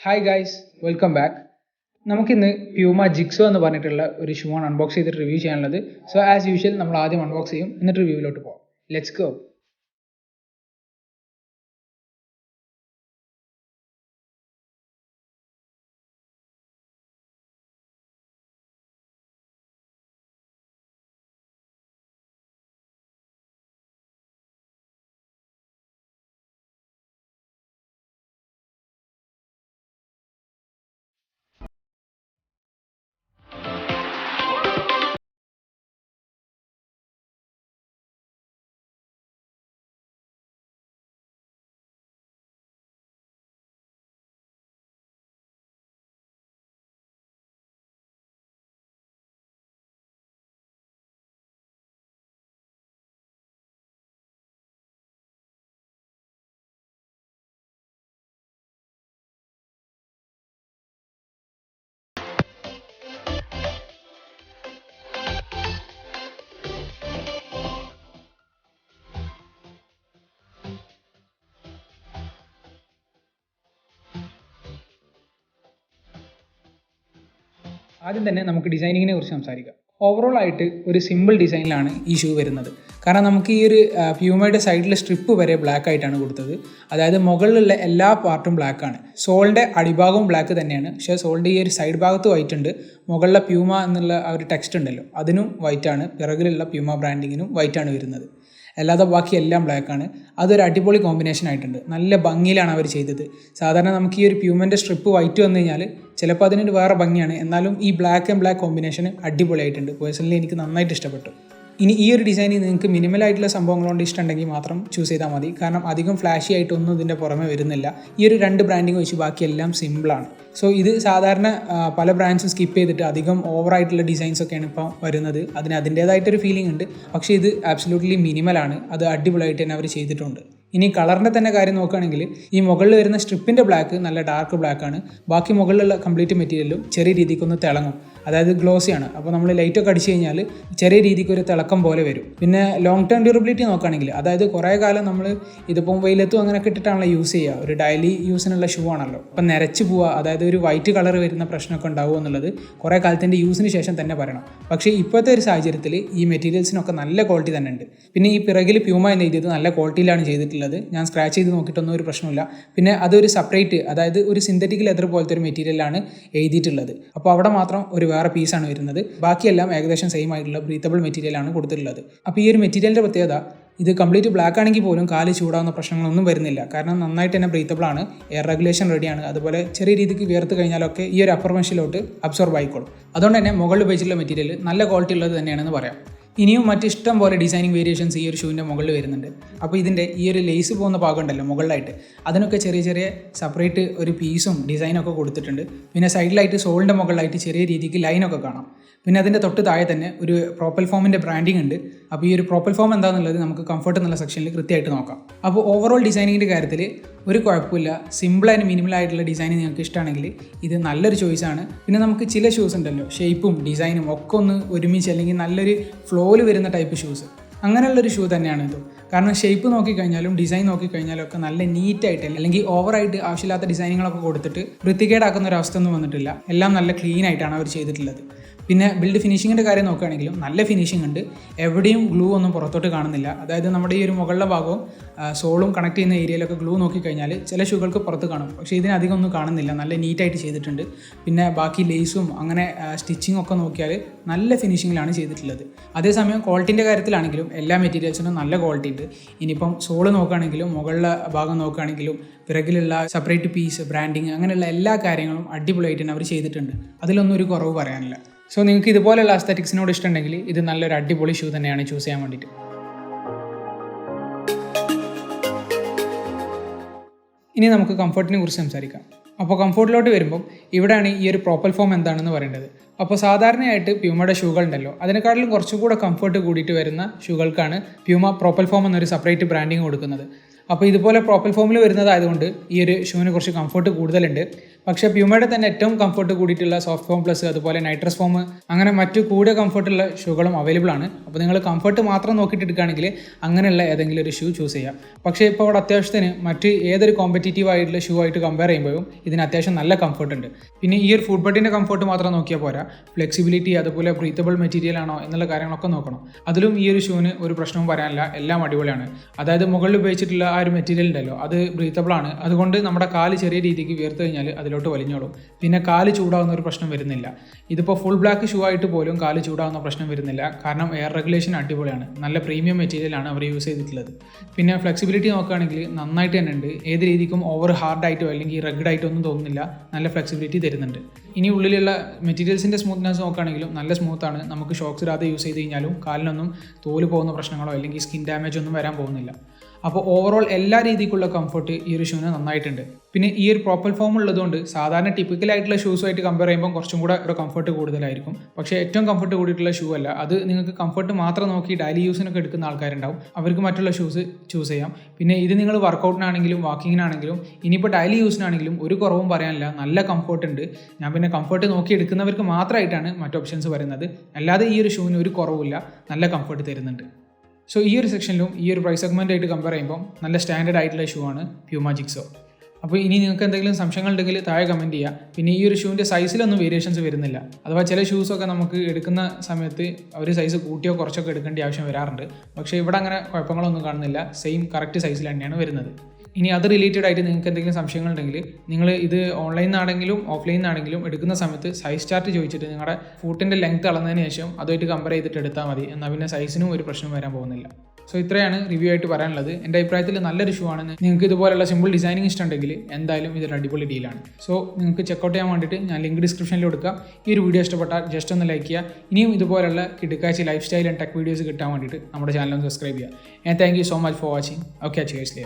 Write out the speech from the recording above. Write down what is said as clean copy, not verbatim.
Hi guys, welcome back. നമുക്കിന്ന് Puma jigsaw എന്ന് പറഞ്ഞിട്ടുള്ള ഒരു ഷൂ ആണ് അൺബോക്സ് ചെയ്തിട്ട് റിവ്യൂ ചെയ്യാനുള്ളത്. സോ ആസ് യൂഷ്വൽ നമ്മൾ ആദ്യം അൺബോക്സ് ചെയ്യും, എന്നിട്ട് റിവ്യൂവിലോട്ട് പോകാം. Let's go. ആദ്യം തന്നെ നമുക്ക് ഡിസൈനിങ്ങിനെ കുറിച്ച് സംസാരിക്കാം. ഓവറോൾ ആയിട്ട് ഒരു സിമ്പിൾ ഡിസൈനിലാണ് ഈ ഷൂ വരുന്നത്. കാരണം നമുക്ക് ഈ ഒരു പ്യൂമയുടെ സൈഡിലെ സ്ട്രിപ്പ് വരെ ബ്ലാക്ക് ആയിട്ടാണ് കൊടുത്തത്. അതായത് മുകളിലുള്ള എല്ലാ പാർട്ടും ബ്ലാക്കാണ്. സോളിൻ്റെ അടിഭാഗവും ബ്ലാക്ക് തന്നെയാണ്, പക്ഷേ സോളിൻ്റെ ഈ ഒരു സൈഡ് ഭാഗത്ത് വൈറ്റ് ഉണ്ട്. മുകളിലെ പ്യൂമ എന്നുള്ള ആ ഒരു ടെക്സ്റ്റ് ഉണ്ടല്ലോ, അതിനും വൈറ്റാണ്. പിറകിലുള്ള പ്യൂമ ബ്രാൻഡിങ്ങിനും വൈറ്റാണ് വരുന്നത്. അല്ലാതെ ബാക്കി എല്ലാം ബ്ലാക്കാണ്. അതൊരു അടിപൊളി കോമ്പിനേഷൻ ആയിട്ടുണ്ട്. നല്ല ഭംഗിയിലാണ് അവർ ചെയ്തത്. സാധാരണ നമുക്ക് ഈ ഒരു പ്യൂമൻ്റെ സ്ട്രിപ്പ് വൈറ്റ് വന്നു കഴിഞ്ഞാൽ ചിലപ്പോൾ അതിനൊരു വേറെ ഭംഗിയാണ്. എന്നാലും ഈ ബ്ലാക്ക് ആൻഡ് ബ്ലാക്ക് കോമ്പിനേഷൻ അടിപൊളിയായിട്ടുണ്ട്. പേഴ്സണലി എനിക്ക് നന്നായിട്ട് ഇഷ്ടപ്പെട്ടു. ഇനി ഈ ഒരു ഡിസൈനിൽ നിങ്ങൾക്ക് മിനിമലായിട്ടുള്ള സംഭവങ്ങൾ കൊണ്ട് ഇഷ്ടമുണ്ടെങ്കിൽ മാത്രം ചൂസ് ചെയ്താൽ മതി. കാരണം അധികം ഫ്ലാഷി ആയിട്ടൊന്നും ഇതിൻ്റെ പുറമെ വരുന്നില്ല. ഈ ഒരു രണ്ട് ബ്രാൻഡിങ് വെച്ച് ബാക്കിയെല്ലാം സിമ്പിളാണ്. സോ ഇത് സാധാരണ പല ബ്രാൻഡ്സും സ്കിപ്പ് ചെയ്തിട്ട് അധികം ഓവറായിട്ടുള്ള ഡിസൈൻസ് ഒക്കെയാണ് ഇപ്പോൾ വരുന്നത്. അതിൻ്റേതായിട്ടൊരു ഫീലിംഗ് ഉണ്ട്. പക്ഷേ ഇത് ആബ്സല്യൂട്ട്ലി മിനിമലാണ്. അത് അടിപൊളിയായിട്ട് തന്നെ അവർ ചെയ്തിട്ടുണ്ട്. ഇനി കളറിൻ്റെ തന്നെ കാര്യം നോക്കുകയാണെങ്കിൽ ഈ മുകളിൽ വരുന്ന സ്ട്രിപ്പിൻ്റെ ബ്ലാക്ക് നല്ല ഡാർക്ക് ബ്ലാക്കാണ്. ബാക്കി മുകളിലുള്ള കംപ്ലീറ്റ് മെറ്റീരിയലും ചെറിയ രീതിക്കൊന്ന് തിളങ്ങും. അതായത് ഗ്ലോസിയാണ്. അപ്പോൾ നമ്മൾ ലൈറ്റൊക്കെ അടിച്ച് കഴിഞ്ഞാൽ ചെറിയ രീതിക്ക് ഒരു തിളക്കം പോലെ വരും. പിന്നെ ലോങ് ടേം ഡ്യൂറബിലിറ്റി നോക്കുകയാണെങ്കിൽ, അതായത് കുറേ കാലം നമ്മൾ ഇതിപ്പം വെയിലത്തും അങ്ങനെയൊക്കെ ഇട്ടിട്ടാണല്ലോ യൂസ് ചെയ്യുക. ഒരു ഡെയിലി യൂസിനുള്ള ഷൂ ആണല്ലോ. അപ്പം നിരച്ച് പോവുക, അതായത് ഒരു വൈറ്റ് കളർ വരുന്ന പ്രശ്നമൊക്കെ ഉണ്ടാവുക എന്നുള്ളത് കുറേ കാലത്തിൻ്റെ യൂസിന് ശേഷം തന്നെ പറയണം. പക്ഷേ ഇപ്പോഴത്തെ ഒരു സാഹചര്യത്തിൽ ഈ മെറ്റീരിയൽസിനൊക്കെ നല്ല ക്വാളിറ്റി തന്നെ ഉണ്ട്. പിന്നെ ഈ പിറകിൽ പ്യൂമ എന്ന് എഴുതിയത് നല്ല ക്വാളിറ്റിയിലാണ് ചെയ്തിട്ടുള്ളത്. ഞാൻ സ്ക്രാച്ച് ചെയ്ത് നോക്കിയിട്ടൊന്നും ഒരു പ്രശ്നമില്ല. പിന്നെ അതൊരു സെപ്പറേറ്റ്, അതായത് ഒരു സിന്തറ്റിക് ലെതർ പോലത്തെ ഒരു മെറ്റീരിയലാണ് എഴുതിയിട്ടുള്ളത്. അപ്പോൾ അവിടെ മാത്രം ഒരു വേറെ പീസാണ് വരുന്നത്. ബാക്കിയെല്ലാം ഏകദേശം സെയിം ആയിട്ടുള്ള ബ്രീത്തബിൾ മെറ്റീരിയലാണ് കൊടുത്തിട്ടുള്ളത്. അപ്പോൾ ഈ ഒരു മെറ്റീരിയലിൻ്റെ പ്രത്യേകത, ഇത് കംപ്ലീറ്റ് ബ്ലാക്ക് ആണെങ്കിൽ പോലും കാല് ചൂടാവുന്ന പ്രശ്നങ്ങളൊന്നും വരുന്നില്ല. കാരണം നന്നായിട്ട് തന്നെ ബ്രീത്തബിൾ ആണ്, എയർ റെഗുലേഷൻ റെഡിയാണ്. അതുപോലെ ചെറിയ രീതിക്ക് വിയർത്ത് കഴിഞ്ഞാലൊക്കെ ഈ ഒരു അപ്പർ മെഷിലോട്ട് അബ്സോർബ് ആയിക്കോളും. അതുകൊണ്ട് തന്നെ മുകളിൽ ഉപയോഗിച്ചിട്ടുള്ള മെറ്റീരിയൽ നല്ല ക്വാളിറ്റി ഉള്ളത് തന്നെയാണെന്ന് പറയാം. ഇനിയും മറ്റിഷ്ടം പോലെ ഡിസൈനിങ് വേരിയേഷൻസ് ഈ ഒരു ഷൂവിൻ്റെ മുകളിൽ വരുന്നുണ്ട്. അപ്പോൾ ഇതിൻ്റെ ഈ ഒരു ലേസ് പോകുന്ന ഭാഗം ഉണ്ടല്ലോ മുകളിലായിട്ട്, അതിനൊക്കെ ചെറിയ ചെറിയ സെപ്പറേറ്റ് ഒരു പീസും ഡിസൈനൊക്കെ കൊടുത്തിട്ടുണ്ട്. പിന്നെ സൈഡിലായിട്ട് സോളിൻ്റെ മുകളിലായിട്ട് ചെറിയ രീതിക്ക് ലൈനൊക്കെ കാണാം. പിന്നെ അതിൻ്റെ തൊട്ട് താഴെ തന്നെ ഒരു പ്രോപ്പൽ ഫോമിൻ്റെ ബ്രാൻഡിങ് ഉണ്ട്. അപ്പോൾ ഈ ഒരു പ്രോപ്പൽ ഫോം എന്താണെന്നുള്ളത് നമുക്ക് കംഫർട്ട് എന്നുള്ള സെക്ഷനിൽ കൃത്യമായിട്ട് നോക്കാം. അപ്പോൾ ഓവറോൾ ഡിസൈനിങ്ങിൻ്റെ കാര്യത്തിൽ ഒരു കുഴപ്പമില്ല. സിമ്പിൾ ആൻഡ് മിനിമലായിട്ടുള്ള ഡിസൈൻ നിങ്ങൾക്ക് ഇഷ്ടമാണെങ്കിൽ ഇത് നല്ലൊരു ചോയ്സാണ്. പിന്നെ നമുക്ക് ചില ഷൂസ് ഉണ്ടല്ലോ, ഷേപ്പും ഡിസൈനും ഒക്കെ ഒന്ന് ഒരുമിച്ച് അല്ലെങ്കിൽ നല്ലൊരു ഫ്ലോയിൽ വരുന്ന ടൈപ്പ് ഷൂസ്, അങ്ങനെയുള്ളൊരു ഷൂ തന്നെയാണ് ഇത്. കാരണം ഷേപ്പ് നോക്കിക്കഴിഞ്ഞാലും ഡിസൈൻ നോക്കിക്കഴിഞ്ഞാലും ഒക്കെ നല്ല നീറ്റായിട്ട്, അല്ലെങ്കിൽ ഓവറായിട്ട് ആവശ്യമില്ലാത്ത ഡിസൈനുകളൊക്കെ കൊടുത്തിട്ട് വൃത്തികേടാക്കുന്ന ഒരു അവസ്ഥ ഒന്നും വന്നിട്ടില്ല. എല്ലാം നല്ല ക്ലീൻ ആയിട്ടാണ് അവർ ചെയ്തിട്ടുള്ളത്. പിന്നെ ബിൽഡ് ഫിനിഷിങ്ങിൻ്റെ കാര്യം നോക്കുകയാണെങ്കിലും നല്ല ഫിനിഷിംഗ് ഉണ്ട്. എവിടെയും ഗ്ലൂ ഒന്നും പുറത്തോട്ട് കാണുന്നില്ല. അതായത് നമ്മുടെ ഈ ഒരു മുകളിലെ ഭാഗവും സോളും കണക്ട് ചെയ്യുന്ന ഏരിയയിലൊക്കെ ഗ്ലൂ നോക്കിക്കഴിഞ്ഞാൽ ചില ഷൂകൾക്ക് പുറത്ത് കാണും, പക്ഷേ ഇതിനധികം ഒന്നും കാണുന്നില്ല. നല്ല നീറ്റായിട്ട് ചെയ്തിട്ടുണ്ട്. പിന്നെ ബാക്കി ലേസും അങ്ങനെ സ്റ്റിച്ചിങ് ഒക്കെ നോക്കിയാൽ നല്ല ഫിനിഷിങ്ങിലാണ് ചെയ്തിട്ടുള്ളത്. അതേസമയം ക്വാളിറ്റിൻ്റെ കാര്യത്തിലാണെങ്കിലും എല്ലാ മെറ്റീരിയൽസിനും നല്ല ക്വാളിറ്റി ഉണ്ട്. ഇനിയിപ്പം സോള് നോക്കുകയാണെങ്കിലും മുകളിലെ ഭാഗം നോക്കുകയാണെങ്കിലും പിറകിലുള്ള സെപ്പറേറ്റ് പീസ്, ബ്രാൻഡിങ്, അങ്ങനെയുള്ള എല്ലാ കാര്യങ്ങളും അടിപൊളിയായിട്ട് തന്നെ അവർ ചെയ്തിട്ടുണ്ട്. അതിലൊന്നും ഒരു കുറവ് പറയാനില്ല. സോ നിങ്ങൾക്ക് ഇതുപോലെയുള്ള അസ്തറ്റിക്സിനോട് ഇഷ്ടമുണ്ടെങ്കിൽ ഇത് നല്ലൊരു അടിപൊളി ഷൂ തന്നെയാണ് ചൂസ് ചെയ്യാൻ വേണ്ടിയിട്ട്. ഇനി നമുക്ക് കംഫർട്ടിനെ കുറിച്ച് സംസാരിക്കാം. അപ്പോൾ കംഫർട്ടിലോട്ട് വരുമ്പം ഇവിടെയാണ് ഈ ഒരു പ്രോപ്പൽ ഫോം എന്താണെന്ന് പറയേണ്ടത്. അപ്പോൾ സാധാരണയായിട്ട് പ്യൂമയുടെ ഷൂകൾ ഉണ്ടല്ലോ, അതിനെക്കാട്ടിലും കുറച്ചുകൂടെ കംഫർട്ട് കൂടിയിട്ട് വരുന്ന ഷൂകൾക്കാണ് പ്യൂമ പ്രോപ്പൽ ഫോം എന്നൊരു സെപ്പറേറ്റ് ബ്രാൻഡിങ് കൊടുക്കുന്നത്. അപ്പോൾ ഇതുപോലെ പ്രോപ്പൽ ഫോമിൽ വരുന്നതായതുകൊണ്ട് ഈ ഒരു ഷൂവിന് കുറച്ച് കംഫർട്ട് കൂടുതലുണ്ട്. പക്ഷേ പ്യൂമയുടെ തന്നെ ഏറ്റവും കംഫർട്ട് കൂടിയിട്ടുള്ള സോഫ്റ്റ് ഫോം പ്ലസ് അതുപോലെ നൈട്രസ് ഫോം അങ്ങനെ മറ്റു കൂടിയ കംഫർട്ടുള്ള ഷൂകളും അവൈലബിൾ ആണ്. അപ്പോൾ നിങ്ങൾ കംഫർട്ട് മാത്രം നോക്കിയിട്ട് എടുക്കുകയാണെങ്കിൽ അങ്ങനെയുള്ള ഏതെങ്കിലും ഒരു ഷൂ ചൂസ് ചെയ്യാം. പക്ഷേ ഇപ്പോൾ അവിടെ അത്യാവശ്യത്തിന് മറ്റ് ഏതൊരു കോമ്പറ്റീറ്റീവ് ആയിട്ടുള്ള ഷൂ ആയിട്ട് കമ്പയർ ചെയ്യുമ്പോഴും ഇതിന് അത്യാവശ്യം നല്ല കംഫർട്ട് ഉണ്ട്. പിന്നെ ഈ ഒരു ഫുഡ് ബഡിൻ്റെ കംഫർട്ട് മാത്രം നോക്കിയാൽ പോരാ, ഫ്ലെക്സിബിലിറ്റി അതുപോലെ ബ്രീത്തബിൾ മെറ്റീരിയൽ ആണോ എന്നുള്ള കാര്യങ്ങളൊക്കെ നോക്കണം. അതിലും ഈ ഒരു ഷൂവിന് ഒരു പ്രശ്നവും പറയാനില്ല, എല്ലാം അടിപൊളിയാണ്. അതായത് മുകളിൽ ഉപയോഗിച്ചിട്ടുള്ള ആ ഒരു മെറ്റീരിയൽ ഉണ്ടല്ലോ അത് ബ്രീത്തബിൾ ആണ്. അതുകൊണ്ട് നമ്മുടെ കാല് ചെറിയ രീതിക്ക് വീർത്ത് കഴിഞ്ഞാൽ അതിലോട്ട് വലിഞ്ഞോളും. പിന്നെ കാല് ചൂടാവുന്ന ഒരു പ്രശ്നം വരുന്നില്ല. ഇതിപ്പോൾ ഫുൾ ബ്ലാക്ക് ഷൂ ആയിട്ട് പോലും കാല് ചൂടാവുന്ന പ്രശ്നം വരുന്നില്ല. കാരണം എയർ റെഗുലേഷൻ അടിപൊളിയാണ്, നല്ല പ്രീമിയം മെറ്റീരിയലാണ് അവർ യൂസ് ചെയ്തിട്ടുള്ളത്. പിന്നെ ഫ്ലെക്സിബിലിറ്റി നോക്കുകയാണെങ്കിൽ നന്നായിട്ട് തന്നെ ഉണ്ട്. ഏത് രീതിക്കും ഓവർ ഹാർഡായിട്ടോ അല്ലെങ്കിൽ റഗ്ഡ് ആയിട്ടോ ഒന്നും തോന്നുന്നില്ല, നല്ല ഫ്ലെക്സിബിലിറ്റി തരുന്നുണ്ട്. ഇനി ഉള്ളിലുള്ള മെറ്റീരിയൽസിൻ്റെ സ്മൂത്ത്നെസ് നോക്കുകയാണെങ്കിലും നല്ല സ്മൂത്താണ്. നമുക്ക് ഷോക്സ് ഇടാതെ യൂസ് ചെയ്ത് കഴിഞ്ഞാലും കാലിനൊന്നും തോല് പോകുന്ന പ്രശ്നങ്ങളോ അല്ലെങ്കിൽ സ്കിൻ ഡാമേജ് ഒന്നും വരാൻ പോകുന്നില്ല. അപ്പോൾ ഓവറോൾ എല്ലാ രീതിക്കുള്ള കംഫർട്ട് ഈ ഒരു ഷൂവിന് നന്നായിട്ടുണ്ട്. പിന്നെ ഈ ഒരു പ്രോപ്പൽ ഫോം ഉള്ളതുകൊണ്ട് സാധാരണ ടിപ്പിക്കലായിട്ടുള്ള ഷൂസുമായിട്ട് കമ്പയർ ചെയ്യുമ്പോൾ കുറച്ചും കൂടെ ഒരു കംഫർട്ട് കൂടുതലായിരിക്കും. പക്ഷേ ഏറ്റവും കംഫർട്ട് കൂടിയിട്ടുള്ള ഷൂ അല്ല അത്. നിങ്ങൾക്ക് കംഫർട്ട് മാത്രം നോക്കി ഡെയിലി യൂസിനൊക്കെ എടുക്കുന്ന ആൾക്കാരുണ്ടാവും, അവർക്ക് മറ്റുള്ള ഷൂസ് ചൂസ് ചെയ്യാം. പിന്നെ ഇത് നിങ്ങൾ വർക്കൗട്ടിനാണെങ്കിലും വാക്കിങ്ങിനാണെങ്കിലും ഇനിയിപ്പോൾ ഡെയിലി യൂസിനാണെങ്കിലും ഒരു കുറവും പറയാനില്ല, നല്ല കംഫർട്ട് ഉണ്ട്. ഞാൻ പിന്നെ കംഫർട്ട് നോക്കി എടുക്കുന്നവർക്ക് മാത്രമായിട്ടാണ് മറ്റ് ഓപ്ഷൻസ് പറയുന്നത്. അല്ലാതെ ഈ ഒരു ഷൂവിന് ഒരു കുറവുമില്ല, നല്ല കംഫർട്ട് തരുന്നുണ്ട്. സോ ഈ ഒരു സെക്ഷനിലും ഈ ഒരു പ്രൈസ് സെഗ്മെൻ്റ് ആയിട്ട് കമ്പയർ ചെയ്യുമ്പോൾ നല്ല സ്റ്റാൻഡേർഡ് ആയിട്ടുള്ള ഷൂ ആണ് പ്യൂമ ജിക്സോ. അപ്പോൾ ഇനി നിങ്ങൾക്ക് എന്തെങ്കിലും സംശയങ്ങൾ ഉണ്ടെങ്കിൽ താഴെ കമൻറ്റ് ചെയ്യുക. പിന്നെ ഈ ഒരു ഷൂവിൻ്റെ സൈസിലൊന്നും വേരിയേഷൻസ് വരുന്നില്ല. അഥവാ ചില ഷൂസൊക്കെ നമുക്ക് എടുക്കുന്ന സമയത്ത് ഒരു സൈസ് കൂട്ടിയോ കുറച്ചൊക്കെ എടുക്കേണ്ട ആവശ്യം വരാറുണ്ട്. പക്ഷേ ഇവിടെ അങ്ങനെ കുഴപ്പങ്ങളൊന്നും കാണുന്നില്ല, സെയിം കറക്റ്റ് സൈസിൽ തന്നെയാണ് വരുന്നത്. ഇനി അത് റിലേറ്റഡ് ആയിട്ട് നിങ്ങൾക്ക് എന്തെങ്കിലും സംശയങ്ങളുണ്ടെങ്കിൽ നിങ്ങൾ ഇത് ഓൺലൈനിൽ നിന്നാണെങ്കിലും ഓഫ്ലൈനിൽ നിന്നാണെങ്കിലും എടുക്കുന്ന സമയത്ത് സൈസ് ചാർട്ട് ചോദിച്ചിട്ട് നിങ്ങളുടെ ഫൂട്ടിൻ്റെ ലെങ്ത് അളന്നതിന് ശേഷം അതുമായിട്ട് കമ്പയർ ചെയ്തിട്ട് എടുത്താൽ മതി. എന്നാൽ പിന്നെ സൈസിനും ഒരു പ്രശ്നം വരാൻ പോകുന്നില്ല. സോ ഇത്രയാണ് റിവ്യൂ ആയിട്ട് പറയാനുള്ളത്. എൻ്റെ അഭിപ്രായത്തിൽ നല്ലൊരു ഷൂ ആണ്. നിങ്ങൾക്ക് ഇതുപോലുള്ള സിമ്പിൾ ഡിസൈനിങ് ഇഷ്ടമുണ്ടെങ്കിൽ എന്തായാലും ഇതൊരു അടിപൊളി ഡീലാണ്. സോ നിങ്ങൾക്ക് ചെക്കൗട്ട് ചെയ്യാൻ വേണ്ടിയിട്ട് ഞാൻ ലിങ്ക് ഡിസ്ക്രിപ്ഷനിൽ കൊടുക്കാം. ഈ ഒരു വീഡിയോ ഇഷ്ടപ്പെട്ടാൽ ജസ്റ്റ് ഒന്ന് ലൈക്ക് ചെയ്യുക. ഇനിയും ഇതുപോലുള്ള കിടക്കാച്ചി life style and tech videos കിട്ടാൻ വേണ്ടിയിട്ട് നമ്മുടെ ചാനൽ ഒന്ന് സബ്സ്ക്രൈബ് ചെയ്യുക. And thank you so much for watching. Okay, cheers.